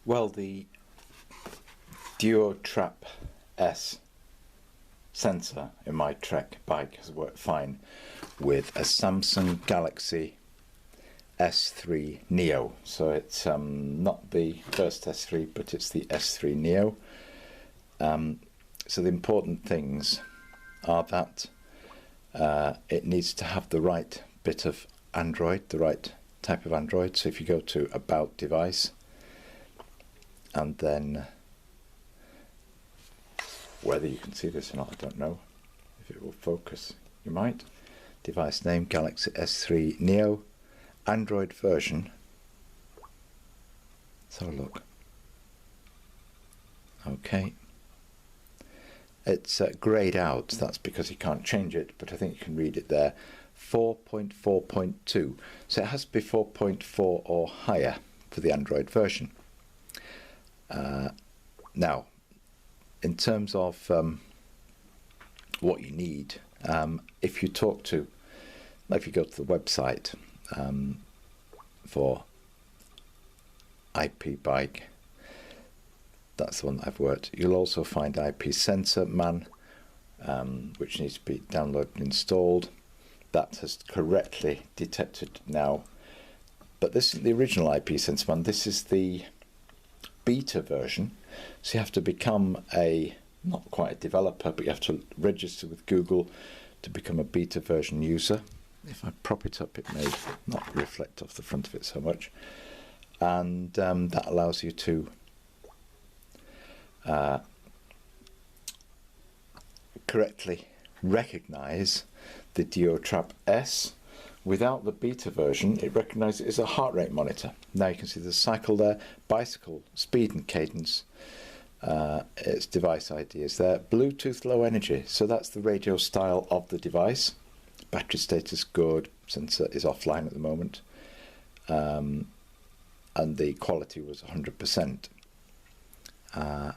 Well, the Duotrap S sensor in my Trek bike has worked fine with a Samsung Galaxy S3 Neo. So it's not the first S3, but it's the S3 Neo. So the important things are that it needs to have the right bit of Android, the right type of Android. So if you go to About Device, and then, whether you can see this or not, I don't know. If it will focus, you might. Device name, Galaxy S3 Neo, Android version. Let's have a look. Okay. It's grayed out, that's because you can't change it, but I think you can read it there. 4.4.2. So it has to be 4.4 or higher for the Android version. Now, in terms of what you need, if you talk to, if you go to the website for IpBike, that's the one that I've worked, you'll also find IP Sensor Man, which needs to be downloaded and installed. That has correctly detected now, but this isn't the original IP Sensor Man, this is the beta version. So you have to become not quite a developer, but you have to register with Google to become a beta version user. If I prop it up, it may not reflect off the front of it so much. And that allows you to correctly recognize the Duotrap S. Without the beta version, it recognises it as a heart rate monitor. Now you can see the cycle there, bicycle, speed and cadence. Its device ID is there. Bluetooth low energy, so that's the radio style of the device. Battery status good, sensor is offline at the moment. And the quality was 100%. I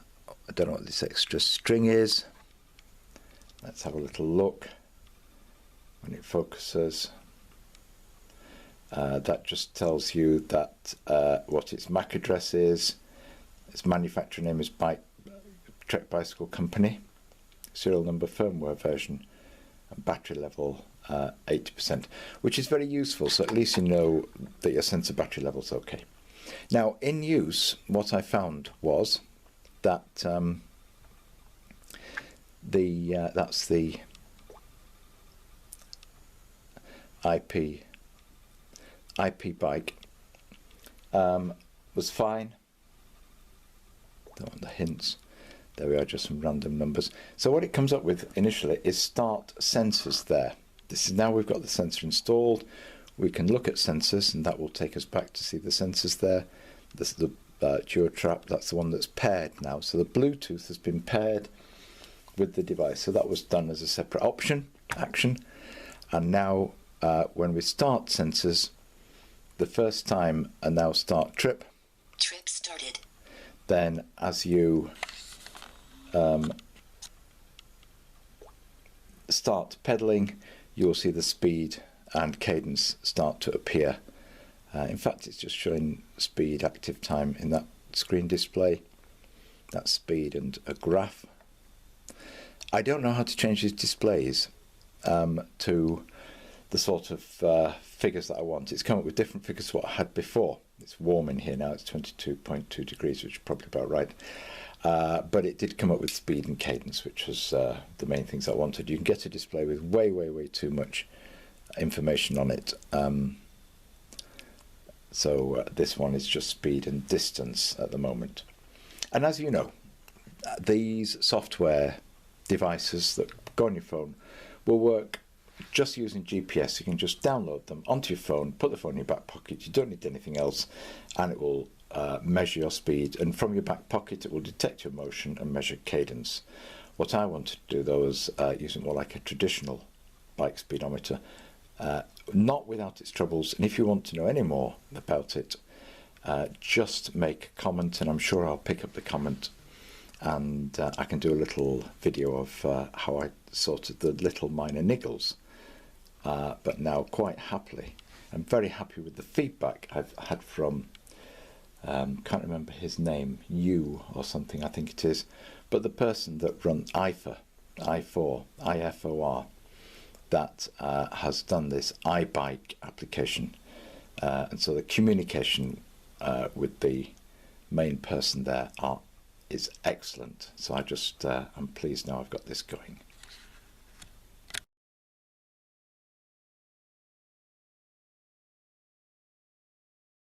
don't know what this extra string is. Let's have a little look when it focuses. That just tells you that what its MAC address is. Its manufacturer name is Trek Bicycle Company. Serial number, firmware version, and battery level 80%, which is very useful. So at least you know that your sensor battery level is okay. Now in use, what I found was that that's the IpBike was fine. Don't want the hints. There we are, just some random numbers. So what it comes up with initially is start sensors there. This is now we've got the sensor installed. We can look at sensors, and that will take us back to see the sensors there. This is the Duotrap, that's the one that's paired now. So the Bluetooth has been paired with the device. So that was done as a separate action. And now when we start sensors, the first time, and now start trip. Trip started. Then as you start pedaling, you will see the speed and cadence start to appear. In fact, it's just showing speed, active time in that screen display. That's speed and a graph. I don't know how to change these displays to the sort of figures that I want. It's come up with different figures to what I had before. It's warm in here now, it's 22.2 degrees, which is probably about right. But it did come up with speed and cadence, which was the main things I wanted. You can get a display with way too much information on it. So this one is just speed and distance at the moment. And as you know, these software devices that go on your phone will work just using GPS. You can just download them onto your phone, put the phone in your back pocket, you don't need anything else, and it will measure your speed, and from your back pocket it will detect your motion and measure cadence. What I wanted to do though is use it more like a traditional bike speedometer, not without its troubles. And if you want to know any more about it, just make a comment, and I'm sure I'll pick up the comment, and I can do a little video of how I sorted the little minor niggles. But now quite happily, I'm very happy with the feedback I've had from can't remember his name, you or something, I think it is, but the person that runs IFOR, that has done this IpBike application, and so the communication with the main person there is excellent. So I'm pleased now I've got this going.